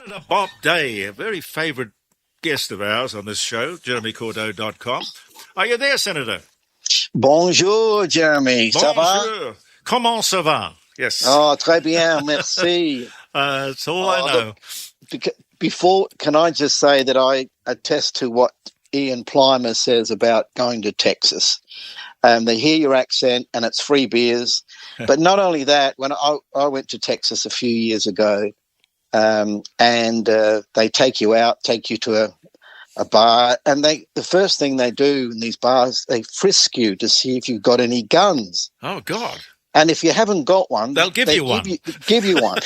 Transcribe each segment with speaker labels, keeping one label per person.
Speaker 1: Senator Bob Day, a very favourite guest of ours on this show, jeremycordeaux.com. Are you there, Senator?
Speaker 2: Bonjour, Jeremy. Ça va?
Speaker 1: Bonjour. Comment ça va? Yes.
Speaker 2: Oh, très bien, merci.
Speaker 1: That's all I know.
Speaker 2: Before, can I just say that I attest to what Ian Plimer says about going to Texas. They hear your accent and it's free beers. But not only that, when I went to Texas a few years ago, and they take you out, take you to a bar, and the first thing they do in these bars, they frisk you to see if you've got any guns.
Speaker 1: Oh, God.
Speaker 2: And if you haven't got one,
Speaker 1: they'll give you one.
Speaker 2: Give you one.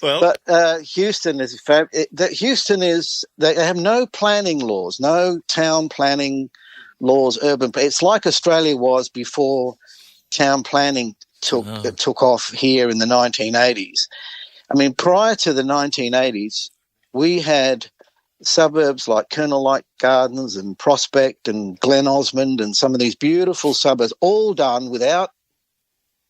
Speaker 1: Well,
Speaker 2: but Houston is they have no planning laws, no town planning laws, urban. It's like Australia was before town planning took off here in the 1980s. I mean, prior to the 1980s, we had suburbs like Colonel Light Gardens and Prospect and Glen Osmond and some of these beautiful suburbs, all done without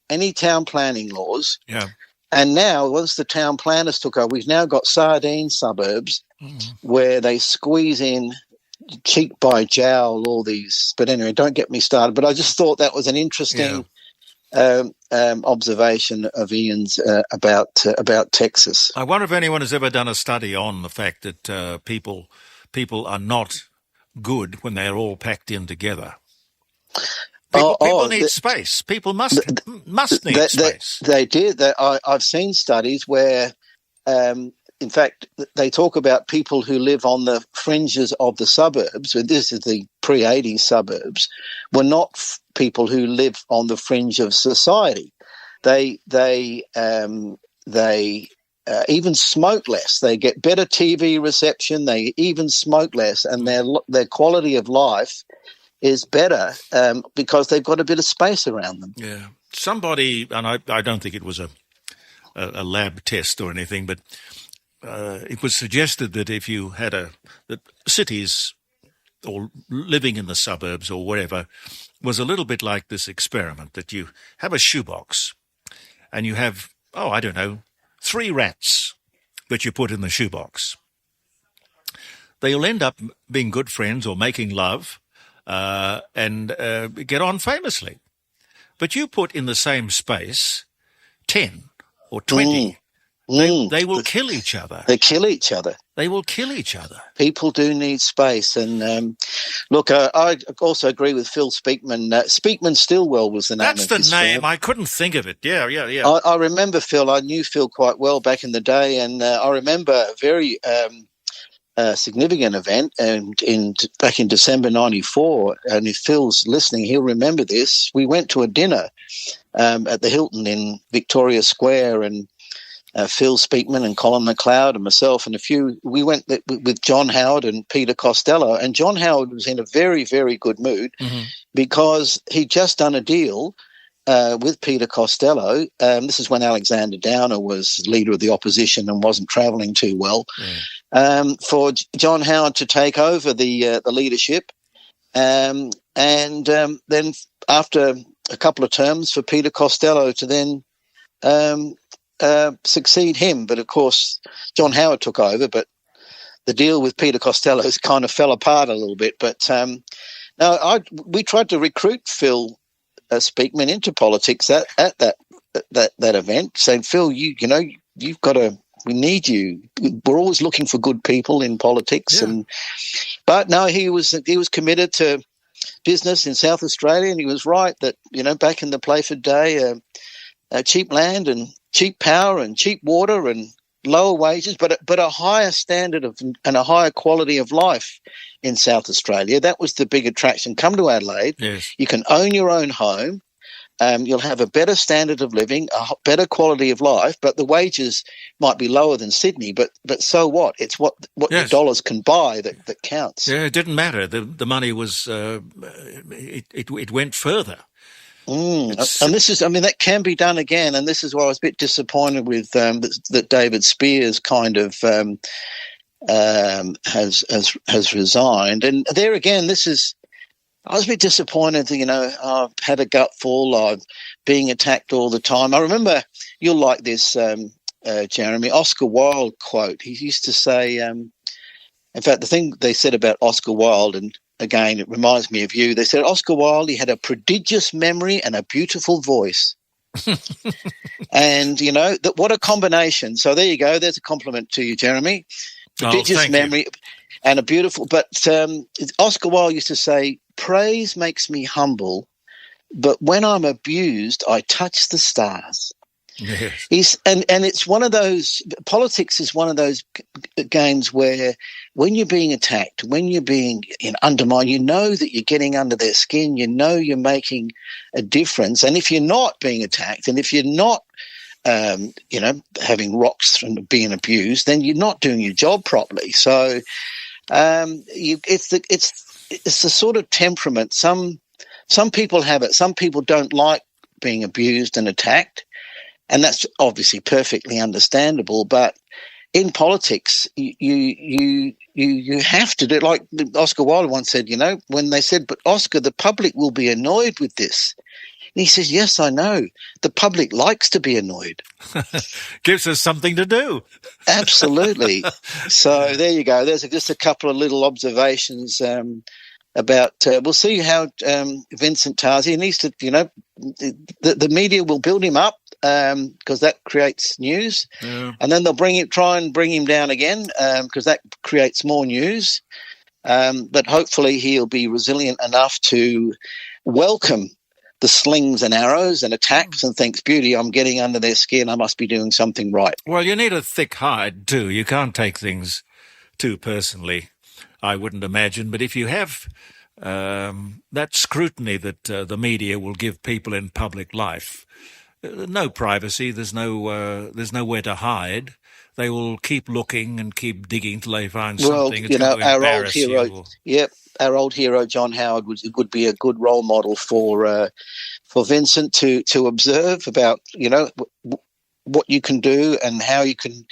Speaker 2: any town planning laws.
Speaker 1: Yeah.
Speaker 2: And now, once the town planners took over, we've now got sardine suburbs where they squeeze in cheek by jowl all these. But anyway, don't get me started. But I just thought that was an interesting observation of Ian's about Texas.
Speaker 1: I wonder if anyone has ever done a study on the fact that people are not good when they're all packed in together. People need space. People must need space.
Speaker 2: They did. I've seen studies where, in fact, they talk about people who live on the fringes of the suburbs. This is the pre-80s suburbs. Were not people who live on the fringe of society. They even smoke less. They get better TV reception. They even smoke less, and their quality of life is better because they've got a bit of space around them.
Speaker 1: Yeah. Somebody, and I don't think it was a lab test or anything, but it was suggested that if you had that cities or living in the suburbs or wherever was a little bit like this experiment, that you have a shoebox and you have, 3 rats that you put in the shoebox. They'll end up being good friends or making love and get on famously. But you put in the same space 10 or 20. They will kill each other.
Speaker 2: They kill each other.
Speaker 1: They will kill each other.
Speaker 2: People do need space. And look, I also agree with Phil Speakman. Speakman Stillwell was the name of his
Speaker 1: That's the name.
Speaker 2: film.
Speaker 1: I couldn't think of it. Yeah.
Speaker 2: I remember Phil. I knew Phil quite well back in the day. And I remember a very significant event back in December 94. And if Phil's listening, he'll remember this. We went to a dinner at the Hilton in Victoria Square, and Phil Speakman and Colin McLeod and myself and we went with John Howard and Peter Costello, and John Howard was in a very, very good mood because he'd just done a deal with Peter Costello. This is when Alexander Downer was leader of the opposition and wasn't travelling too well, for John Howard to take over the leadership. And then after a couple of terms for Peter Costello to then succeed him. But of course, John Howard took over, but the deal with Peter Costello kind of fell apart a little bit. But we tried to recruit Phil Speakman into politics at that event, saying, Phil, you've got to. We need you. We're always looking for good people in politics, but no, he was committed to business in South Australia, and he was right that back in the Playford day, cheap land and cheap power and cheap water and lower wages, but a higher standard and a higher quality of life in South Australia. That was the big attraction. Come to Adelaide.
Speaker 1: Yes.
Speaker 2: You can own your own home. You'll have a better standard of living, a better quality of life, but the wages might be lower than Sydney. But so what? It's what your dollars can buy that counts.
Speaker 1: Yeah, it didn't matter. The money was it went further.
Speaker 2: And this is, that can be done again. And this is why I was a bit disappointed with that David Spears kind of has resigned. And there again, I was a bit disappointed. I've had a gutful. I'm being attacked all the time. I remember, you'll like this, Jeremy, Oscar Wilde quote. He used to say, in fact, the thing they said about Oscar Wilde, and again, it reminds me of you, they said Oscar Wilde, he had a prodigious memory and a beautiful voice. And, what a combination. So there you go. There's a compliment to you, Jeremy. Prodigious memory and a beautiful. But Oscar Wilde used to say, praise makes me humble, but when I'm abused, I touch the stars. Yes. And it's one of those, politics is one of those games where when you're being attacked, when you're being undermined, you know that you're getting under their skin, you know you're making a difference. And if you're not being attacked, and if you're not, having rocks and being abused, then you're not doing your job properly. So it's the sort of temperament. Some people have it. Some people don't like being abused and attacked. And that's obviously perfectly understandable. But in politics, you have to do it. Like Oscar Wilde once said, when they said, but Oscar, the public will be annoyed with this. And he says, yes, I know. The public likes to be annoyed.
Speaker 1: Gives us something to do.
Speaker 2: Absolutely. So there you go. There's just a couple of little observations about we'll see how Vincent Tarsi needs to, the media will build him up because that creates news, and then they'll try and bring him down again because that creates more news. But hopefully he'll be resilient enough to welcome the slings and arrows and attacks and thinks, beauty, I'm getting under their skin, I must be doing something right.
Speaker 1: Well, you need a thick hide too. You can't take things too personally, I wouldn't imagine. But if you have that scrutiny that the media will give people in public life, no privacy, there's nowhere to hide. They will keep looking and keep digging till they find something. It's going to embarrass you.
Speaker 2: Yep, our old hero John Howard would be a good role model for Vincent to observe about what you can do and how you can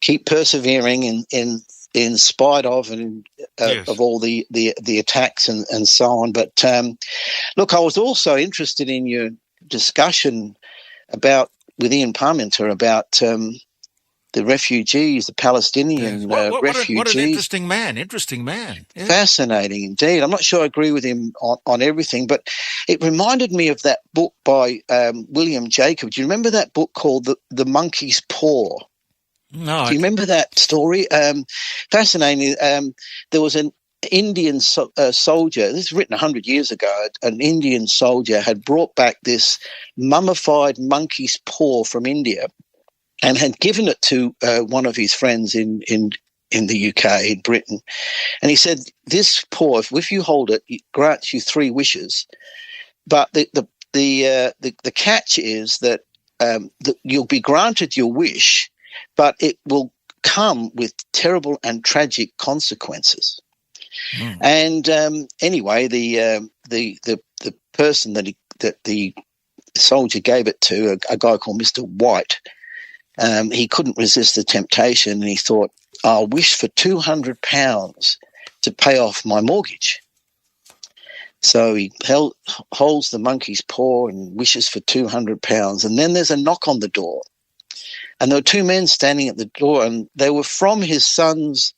Speaker 2: keep persevering in spite of of all the attacks and so on. But look, I was also interested in your discussion with Ian Parmenter about the refugees, the Palestinian refugees.
Speaker 1: What an interesting man. Yeah.
Speaker 2: Fascinating indeed. I'm not sure I agree with him on everything, but it reminded me of that book by William Jacob. Do you remember that book called The Monkey's Paw?
Speaker 1: No.
Speaker 2: Do you remember that story? Fascinating. There was an Indian soldier, this is written 100 years ago, an Indian soldier had brought back this mummified monkey's paw from India and had given it to one of his friends in the UK, in Britain. And he said, this paw, if you hold it, it grants you 3 wishes. But the catch is that you'll be granted your wish, but it will come with terrible and tragic consequences. Mm. And anyway, the person that the soldier gave it to, a guy called Mr. White, he couldn't resist the temptation, and he thought, I'll wish for £200 to pay off my mortgage. So he holds the monkey's paw and wishes for £200, and then there's a knock on the door. And there were 2 men standing at the door, and they were from his son's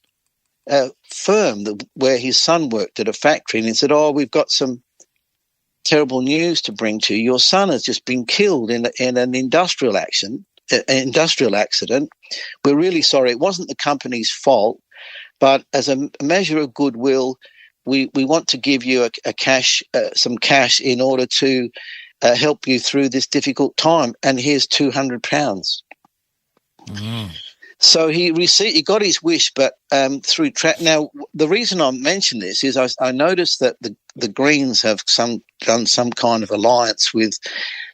Speaker 2: firm where his son worked at a factory. And he said, we've got some terrible news to bring to you. Your son has just been killed in an industrial accident. We're really sorry. It wasn't the company's fault, but as a measure of goodwill, we want to give you some cash in order to help you through this difficult time. And here's £200. Mm. So he got his wish, but through now the reason I mention this is I noticed that the Greens have done some kind of alliance with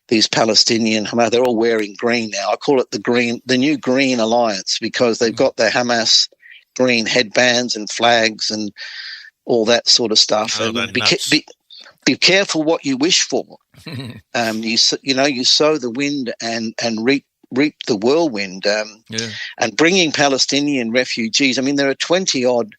Speaker 2: these Palestinian. They're all wearing green now. I call it the new Green Alliance, because they've got their Hamas green headbands and flags and all that sort of stuff.
Speaker 1: Oh,
Speaker 2: and be careful what you wish for. You sow the wind and reap the whirlwind. And bringing Palestinian refugees. There are 20 odd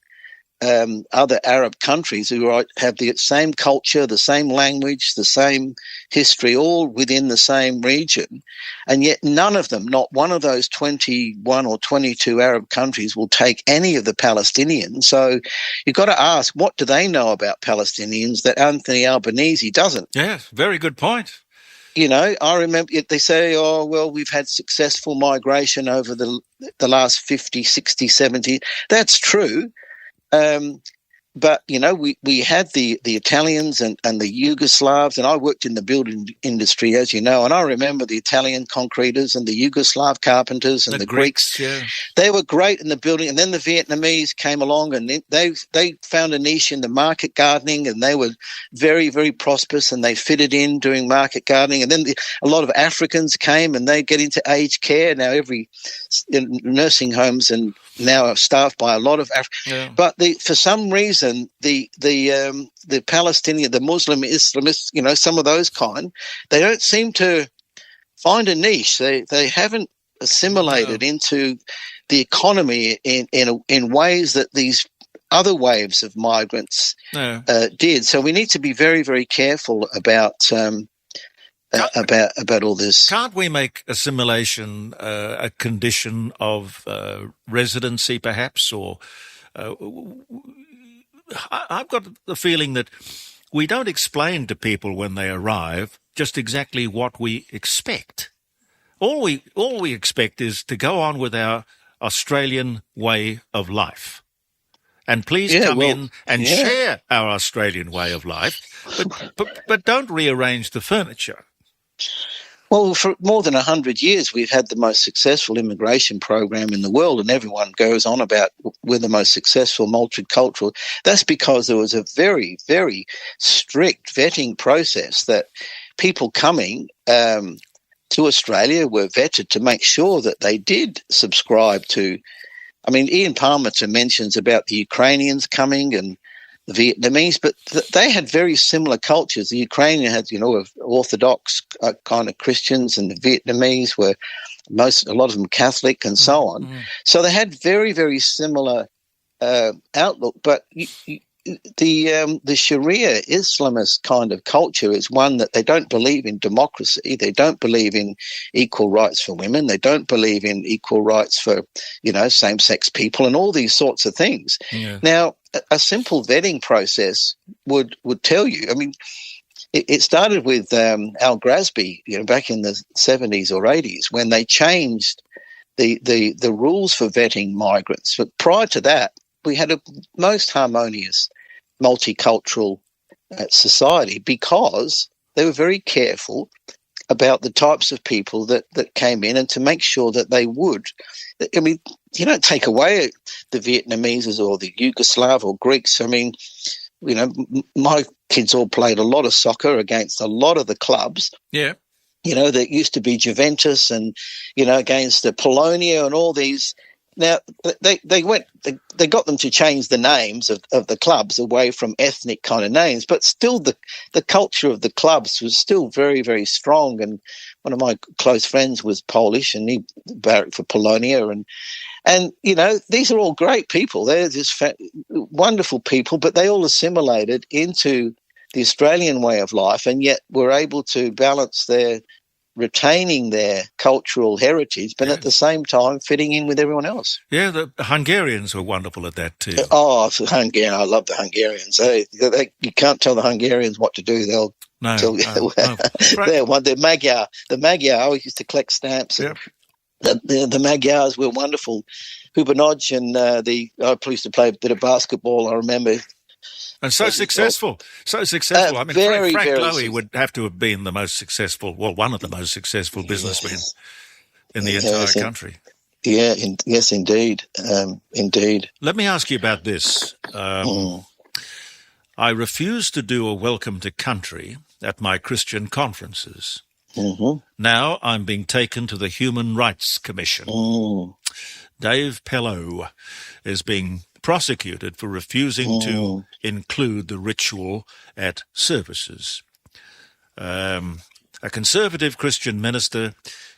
Speaker 2: other Arab countries who have the same culture, the same language, the same history, all within the same region. And yet none of them, not one of those 21 or 22 Arab countries will take any of the Palestinians. So you've got to ask, what do they know about Palestinians that Anthony Albanese doesn't?
Speaker 1: Yes, very good point.
Speaker 2: You know, I remember they say, oh, well, we've had successful migration over the last 50, 60, 70. That's true. But, you know, we had the Italians and the Yugoslavs, and I worked in the building industry, as you know, and I remember the Italian concreters and the Yugoslav carpenters and the Greeks.
Speaker 1: Yeah.
Speaker 2: They were great in the building, and then the Vietnamese came along and they found a niche in the market gardening, and they were very, very prosperous, and they fitted in doing market gardening. And then a lot of Africans came, and they get into aged care. Now every nursing homes and now are staffed by a lot of Africans.
Speaker 1: Yeah.
Speaker 2: But for some reason, the Palestinian, the Muslim Islamists, you know, some of those kind, they don't seem to find a niche. They haven't assimilated into the economy in ways that these other waves of migrants did. So we need to be very, very careful about all this.
Speaker 1: Can't we make assimilation a condition of residency, perhaps, or? I've got the feeling that we don't explain to people when they arrive just exactly what we expect. All we expect is to go on with our Australian way of life. And please come in and share our Australian way of life, but don't rearrange the furniture.
Speaker 2: Well, for more than 100 years, we've had the most successful immigration program in the world, and everyone goes on about we're the most successful multicultural. That's because there was a very, very strict vetting process that people coming to Australia were vetted to make sure that they did subscribe to. I mean, Ian Palmerton mentions about the Ukrainians coming and the Vietnamese, but they had very similar cultures. The Ukrainian had, you know, Orthodox kind of Christians, and the Vietnamese were a lot of them Catholic, and so on. Mm-hmm. So they had very, very similar outlook. But the Sharia Islamist kind of culture is one that they don't believe in democracy. They don't believe in equal rights for women. They don't believe in equal rights for, you know, same-sex people and all these sorts of things. Yeah. Now, a simple vetting process would tell you. I mean, it started with Al Grasby, you know, back in the 70s or 80s when they changed the rules for vetting migrants. But prior to that, we had a most harmonious multicultural society because they were very careful about the types of people that came in, and to make sure that they would. I mean, you don't take away the Vietnamese or the Yugoslav or Greeks. I mean, you know, my kids all played a lot of soccer against a lot of the clubs.
Speaker 1: Yeah.
Speaker 2: You know, that used to be Juventus and, you know, against the Polonia and all these. Now, they got them to change the names of the clubs away from ethnic kind of names, but still the culture of the clubs was still very, very strong. And one of my close friends was Polish, and he barracked for Polonia. And you know, these are all great people. They're just wonderful people, but they all assimilated into the Australian way of life, and yet were able to balance retaining their cultural heritage, but at the same time fitting in with everyone else.
Speaker 1: Yeah, the Hungarians were wonderful at that too.
Speaker 2: Oh, Hungarian! I love the Hungarians. You can't tell the Hungarians what to do. They'll tell you. The Magyar. The Magyar. I always used to collect stamps.
Speaker 1: Yep.
Speaker 2: The Magyars were wonderful. Hubenoj and I used to play a bit of basketball. I remember.
Speaker 1: And so successful. I mean, Frank Lowy would have to have been the most successful, well, one of the most successful businessmen in the entire country.
Speaker 2: Yeah, yes, indeed. Indeed.
Speaker 1: Let me ask you about this. I refuse to do a welcome to country at my Christian conferences. Mm-hmm. Now I'm being taken to the Human Rights Commission. Dave Pellow is being prosecuted for refusing to include the ritual at services. A conservative Christian minister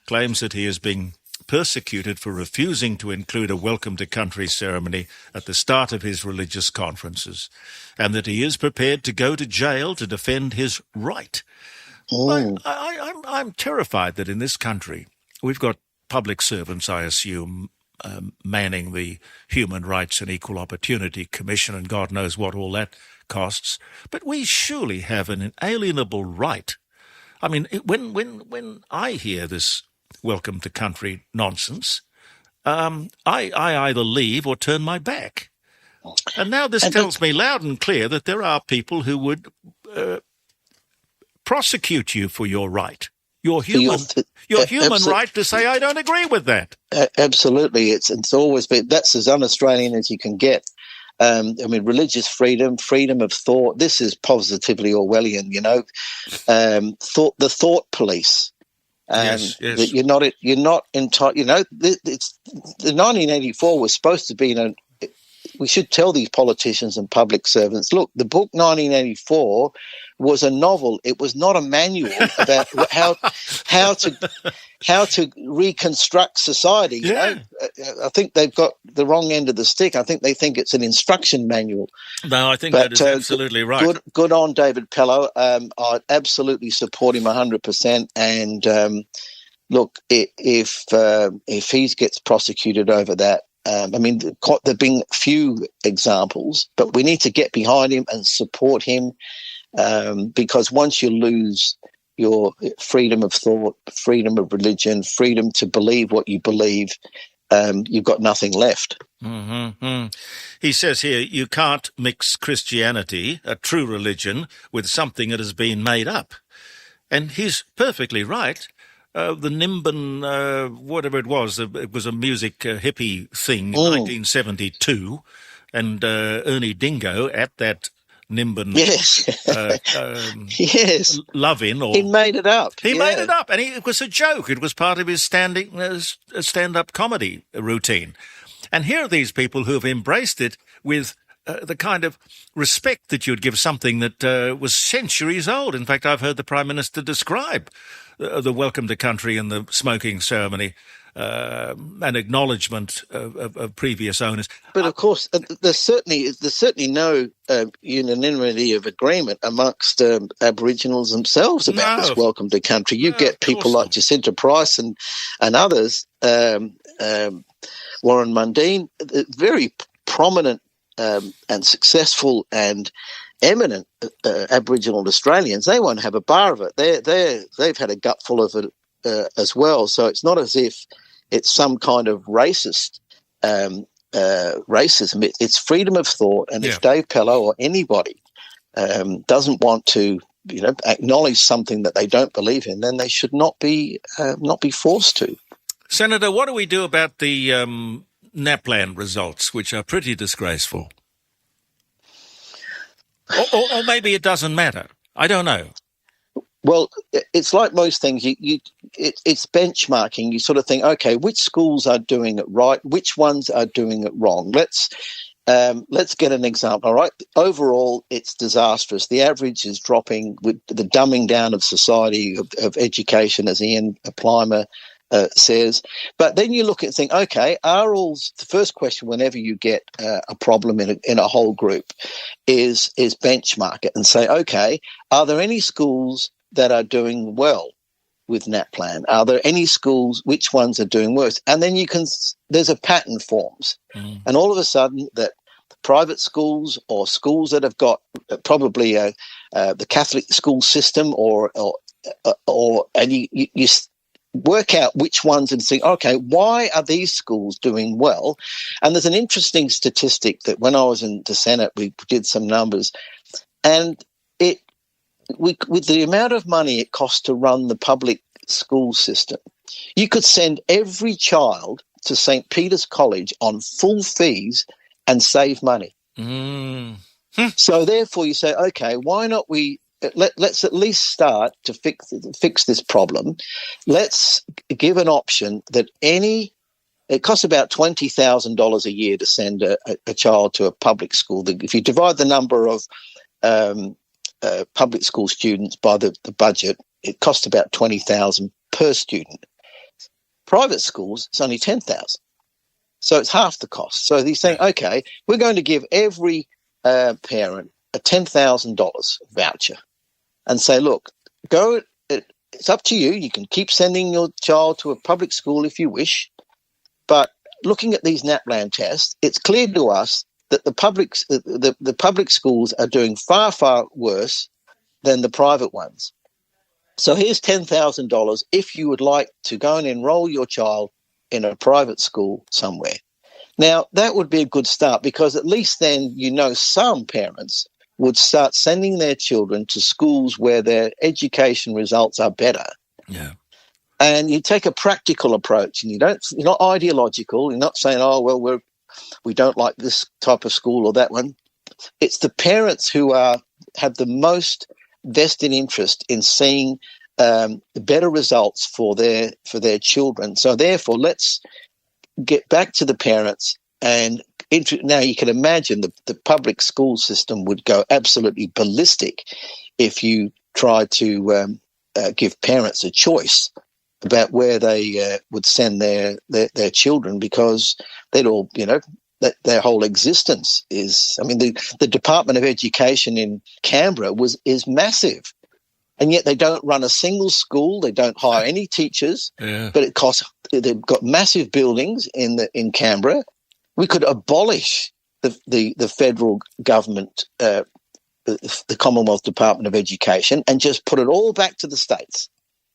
Speaker 1: claims that he is being persecuted for refusing to include a welcome to country ceremony at the start of his religious conferences, and that he is prepared to go to jail to defend his right. I'm terrified that in this country we've got public servants, I assume, manning the Human Rights and Equal Opportunity Commission, and God knows what all that costs. But we surely have an inalienable right. I mean, when I hear this welcome to country nonsense, I either leave or turn my back. And now this tells me loud and clear that there are people who would prosecute you for your right. Your human right to say, I don't agree with that.
Speaker 2: Absolutely. It's always been, that's as un-Australian as you can get. I mean, religious freedom, freedom of thought. This is positively Orwellian, you know. The thought police.
Speaker 1: Yes.
Speaker 2: That you're not entitled. You know, the 1984 was supposed to be we should tell these politicians and public servants, look, the book 1984 was a novel. It was not a manual about how to reconstruct society. You know? I think they've got the wrong end of the stick. I think they think it's an instruction manual.
Speaker 1: No, I think that is absolutely right.
Speaker 2: Good on David Pellow. I absolutely support him 100%. And look, if he gets prosecuted over that, I mean, there've been few examples, but we need to get behind him and support him, because once you lose your freedom of thought, freedom of religion, freedom to believe what you believe, you've got nothing left.
Speaker 1: Mm-hmm. He says here, you can't mix Christianity, a true religion, with something that has been made up. And he's perfectly right. The Nimbin, whatever it was a music hippie thing in 1972, and Ernie Dingo at that Nimbin
Speaker 2: yes.
Speaker 1: love-in.
Speaker 2: He made it up.
Speaker 1: He made it up, and it was a joke. It was part of his stand-up comedy routine. And here are these people who have embraced it with the kind of respect that you'd give something that was centuries old. In fact, I've heard the Prime Minister describe the welcome to country and the smoking ceremony, an acknowledgement of previous owners.
Speaker 2: But of course, there's certainly no unanimity of agreement amongst Aboriginals themselves about this welcome to country. You get people like Jacinta Price and others, Warren Mundine, very prominent and successful and eminent Aboriginal Australians. They won't have a bar of it. They've had a gutful of it as well. So it's not as if it's some kind of racism. It's freedom of thought. And if Dave Pellow or anybody doesn't want to, acknowledge something that they don't believe in, then they should not be forced to.
Speaker 1: Senator, what do we do about the NAPLAN results, which are pretty disgraceful? Or maybe it doesn't matter. I don't know.
Speaker 2: Well, it's like most things. It's benchmarking. You sort of think, okay, which schools are doing it right? Which ones are doing it wrong? Let's get an example. All right. Overall, it's disastrous. The average is dropping with the dumbing down of society, of education, as Ian Plimer says. But then you look at and think, okay, the first question whenever you get a problem in a whole group is benchmark it and say, okay, are there any schools that are doing well with NAPLAN? Are there any schools, which ones are doing worse? And then there's a pattern forms. And all of a sudden that private schools or schools that have got probably the Catholic school system and you work out which ones and think, okay, why are these schools doing well? And there's an interesting statistic that when I was in the Senate, we did some numbers, and with the amount of money it costs to run the public school system, you could send every child to St. Peter's College on full fees and save money. So therefore you say, okay, why not let's at least start to fix this problem. Let's give an option that it costs about $20,000 a year to send a child to a public school. If you divide the number of public school students by the budget, it costs about $20,000 per student. Private schools, it's only 10,000. So it's half the cost. So they're saying, okay, we're going to give every parent a $10,000 voucher and say, look, go. It's up to you. You can keep sending your child to a public school if you wish, but looking at these NAPLAN tests, it's clear to us that the public schools are doing far, far worse than the private ones. So here's $10,000 if you would like to go and enroll your child in a private school somewhere. Now, that would be a good start, because at least then some parents would start sending their children to schools where their education results are better.
Speaker 1: Yeah.
Speaker 2: And you take a practical approach, and you're not ideological. You're not saying, oh, well, we don't like this type of school or that one. It's the parents who have the most vested interest in seeing better results for their children. So therefore, let's get back to the parents. And now you can imagine the public school system would go absolutely ballistic if you tried to give parents a choice about where they would send their children, because they'd all, their whole existence is. I mean, the Department of Education in Canberra is massive, and yet they don't run a single school. They don't hire any teachers.
Speaker 1: Yeah.
Speaker 2: But it costs. They've got massive buildings in Canberra. We could abolish the federal government, the Commonwealth Department of Education, and just put it all back to the states.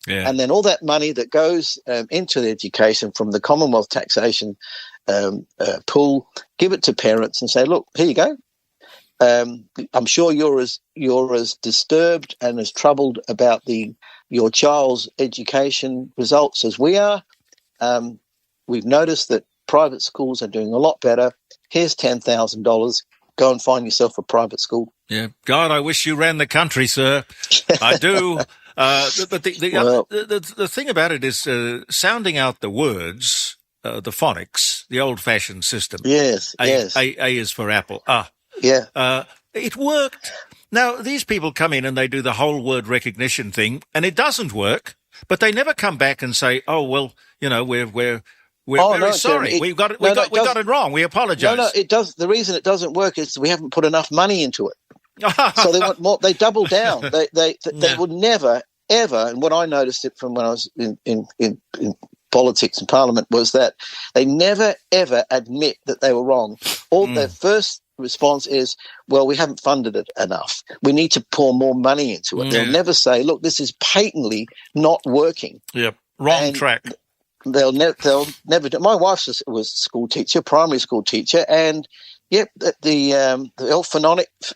Speaker 1: Yeah. And
Speaker 2: then all that money that goes into the education from the Commonwealth taxation pool, give it to parents and say, look, here you go. I'm sure you're as disturbed and as troubled about your child's education results as we are. We've noticed that private schools are doing a lot better. Here's $10,000. Go and find yourself a private school.
Speaker 1: Yeah. God, I wish you ran the country, sir. I do. But the thing about it is sounding out the words, the phonics, the old-fashioned system.
Speaker 2: Yes, yes.
Speaker 1: A is for apple.
Speaker 2: Yeah.
Speaker 1: It worked. Now, these people come in and they do the whole word recognition thing, and it doesn't work, but they never come back and say, oh, well, we're very sorry. We got it wrong. We apologize.
Speaker 2: No, it does. The reason it doesn't work is we haven't put enough money into it. So they want more. They double down. They would never, ever. And what I noticed it from when I was in politics and Parliament was that they never, ever admit that they were wrong. Their first response is, well, we haven't funded it enough. We need to pour more money into it. They'll never say, look, this is patently not working. Yep,
Speaker 1: wrong track.
Speaker 2: They'll never do. My wife was a school teacher, primary school teacher, and the old phonetics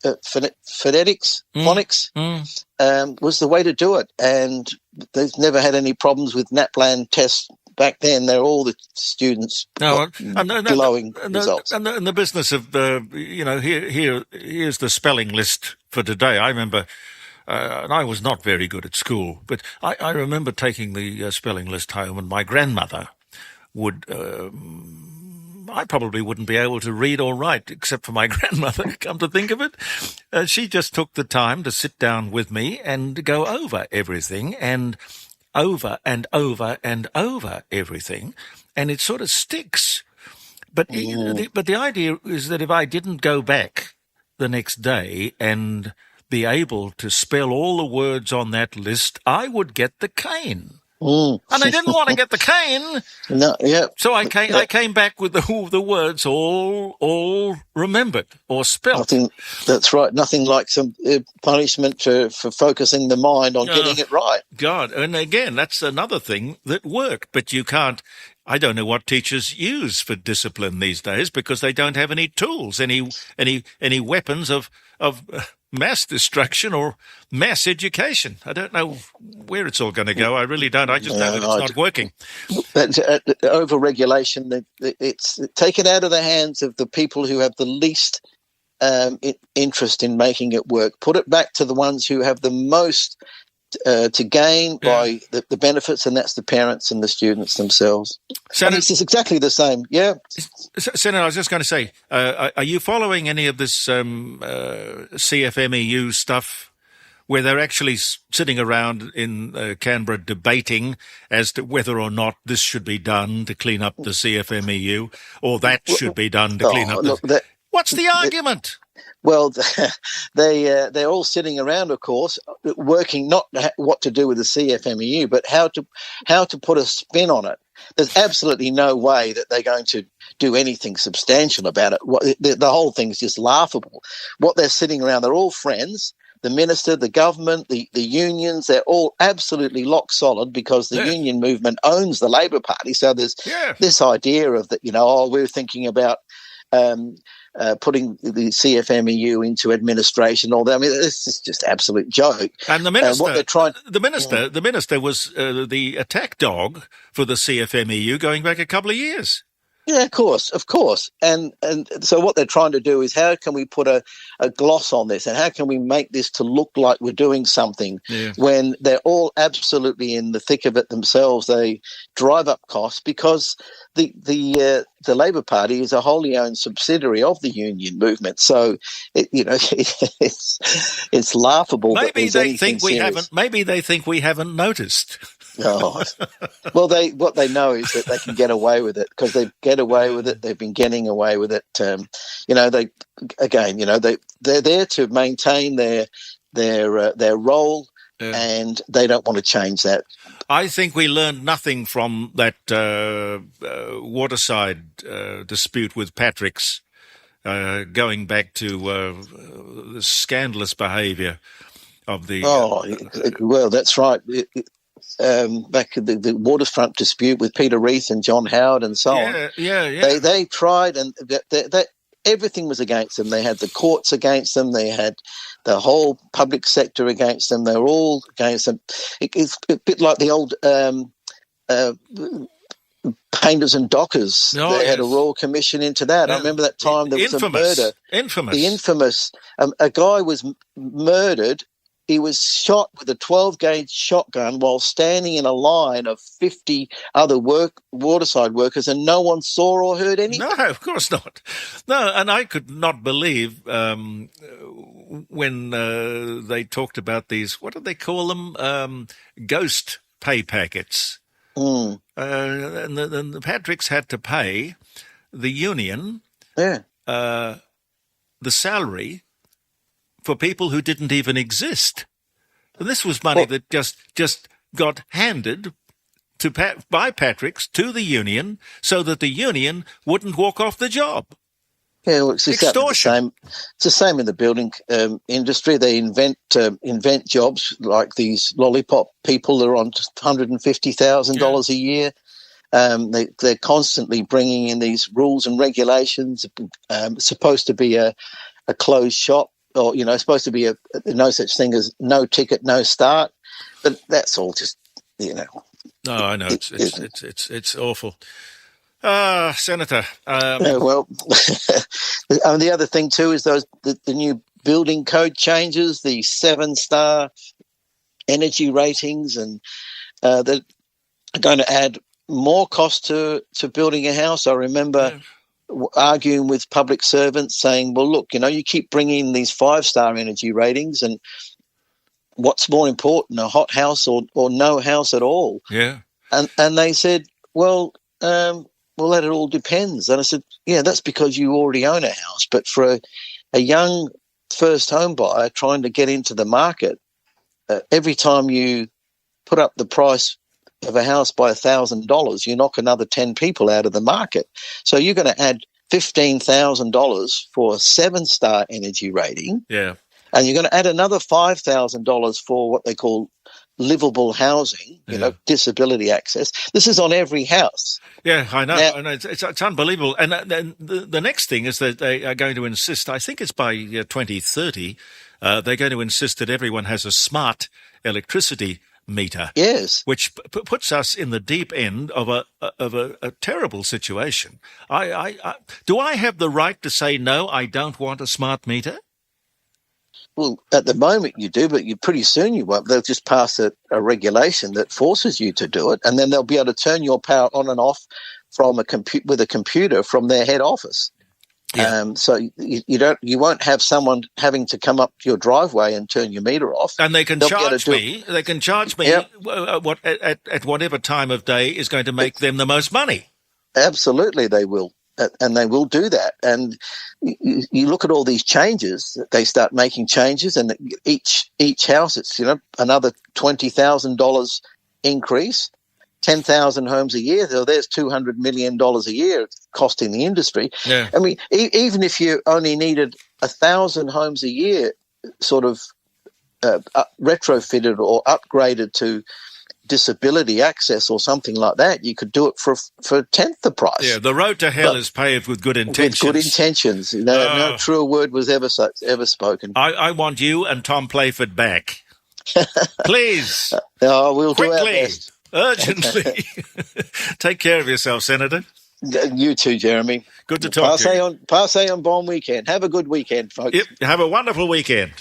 Speaker 2: was the way to do it, and they've never had any problems with NAPLAN tests back then. They're all the students glowing results.
Speaker 1: And the business of here's the spelling list for today. I remember. And I was not very good at school, but I remember taking the spelling list home, and my grandmother would. I probably wouldn't be able to read or write, except for my grandmother, come to think of it. She just took the time to sit down with me and go over everything, and over and over and over everything, and it sort of sticks. But the idea is that if I didn't go back the next day and be able to spell all the words on that list, I would get the cane. And I didn't want to get the cane.
Speaker 2: No, yeah.
Speaker 1: So I came back with the words all remembered or spelt.
Speaker 2: That's right. Nothing like some punishment for focusing the mind on getting it right.
Speaker 1: God, and again, that's another thing that worked, but you can't. I don't know what teachers use for discipline these days, because they don't have any tools, any weapons of mass destruction or mass education. I don't know where it's all going to go. I really don't. I just know that it's not working.
Speaker 2: Over-regulation, it's taken out of the hands of the people who have the least interest in making it work. Put it back to the ones who have the most to gain by the benefits, and that's the parents and the students themselves. Senator, it's exactly the same. Yeah.
Speaker 1: Senator, I was just going to say, are you following any of this CFMEU stuff where they're actually sitting around in Canberra debating as to whether or not this should be done to clean up the CFMEU, or that should be done to clean up What's the argument?
Speaker 2: Well, they're all sitting around, of course, working not what to do with the CFMEU, but how to put a spin on it. There's absolutely no way that they're going to do anything substantial about it. The whole thing's just laughable. What they're sitting around, they're all friends. The minister, the government, the unions, they're all absolutely lock solid because the union movement owns the Labor Party. So there's this idea of that, we're thinking about putting the CFMEU into administration. All that. I mean, this is just absolute joke.
Speaker 1: And the minister, what they're trying, the minister was the attack dog for the CFMEU going back a couple of years.
Speaker 2: Yeah, of course. And so what they're trying to do is how can we put a gloss on this and how can we make this to look like we're doing something when they're all absolutely in the thick of it themselves. They drive up costs because the Labor Party is a wholly owned subsidiary of the union movement. So, it's laughable.
Speaker 1: Maybe they think we haven't. Maybe they think we haven't noticed.
Speaker 2: Oh, well, what they know is that they can get away with it because they get away with it. They've been getting away with it. They're there to maintain their role, and they don't want to change that.
Speaker 1: I think we learned nothing from that waterside dispute with Patrick's, going back to the scandalous behaviour of the.
Speaker 2: Well, that's right. Back at the waterfront dispute with Peter Reith and John Howard and so on. Yeah. They tried, and everything was against them. They had the courts against them. They had the whole public sector against them. They were all against them. It's a bit like the old painters and dockers. They had a royal commission into that. I remember that time there was a murder. The infamous. A guy was murdered. He was shot with a 12-gauge shotgun while standing in a line of 50 other waterside workers, and no one saw or heard anything.
Speaker 1: No, of course not. No, and I could not believe when they talked about these, what do they call them, ghost pay packets. And the Patricks had to pay the union the salary for people who didn't even exist. And this was money that just got handed by Patrick's to the union so that the union wouldn't walk off the job.
Speaker 2: Yeah, well, it's extortion. It's the same in the building industry. They invent jobs like these lollipop people that are on $150,000 a year. They're constantly bringing in these rules and regulations. It's supposed to be a closed shop. Or, supposed to be no such thing as no ticket, no start. But that's all just, No,
Speaker 1: I know. It's awful. Senator.
Speaker 2: Well, the other thing too is the new building code changes, the 7-star energy ratings, and they're going to add more cost to building a house. I remember arguing with public servants saying, well, look, you keep bringing these 5-star energy ratings, and what's more important, a hot house or no house at all?
Speaker 1: Yeah.
Speaker 2: And they said, well, that it all depends. And I said, yeah, that's because you already own a house. But for a young first home buyer trying to get into the market, every time you put up the price of a house by $1,000, you knock another 10 people out of the market. So you're going to add $15,000 for a 7-star energy rating.
Speaker 1: Yeah.
Speaker 2: And you're going to add another $5,000 for what they call livable housing, disability access. This is on every house.
Speaker 1: Yeah, I know. Now, it's unbelievable. And the next thing is that they are going to insist, I think it's by 2030, they're going to insist that everyone has a smart electricity meter.
Speaker 2: Yes.
Speaker 1: Which puts us in the deep end of a terrible situation. Do I have the right to say, no, I don't want a smart meter?
Speaker 2: Well, at the moment you do, but pretty soon you won't. They'll just pass a regulation that forces you to do it, and then they'll be able to turn your power on and off from with a computer from their head office.
Speaker 1: Yeah.
Speaker 2: So you won't have someone having to come up your driveway and turn your meter off.
Speaker 1: And they can charge me. They can charge me
Speaker 2: Yep.
Speaker 1: at whatever time of day is going to make them the most money.
Speaker 2: Absolutely, they will. And they will do that. And you look at all these changes, they start making changes, and each house, it's, another $20,000 increase, 10,000 homes a year. So there's $200 million a year costing the industry.
Speaker 1: Yeah.
Speaker 2: I mean, even if you only needed 1,000 homes a year sort of retrofitted or upgraded to disability access or something like that, you could do it for a tenth the price.
Speaker 1: Yeah, the road to hell is paved with good intentions.
Speaker 2: With good intentions. No truer word was ever spoken.
Speaker 1: I want you and Tom Playford back. Please.
Speaker 2: We'll
Speaker 1: quickly,
Speaker 2: do our best.
Speaker 1: Urgently. Take care of yourself, Senator.
Speaker 2: You too, Jeremy.
Speaker 1: Good to talk to you.
Speaker 2: Passe on bon weekend. Have a good weekend, folks.
Speaker 1: Yep, have a wonderful weekend.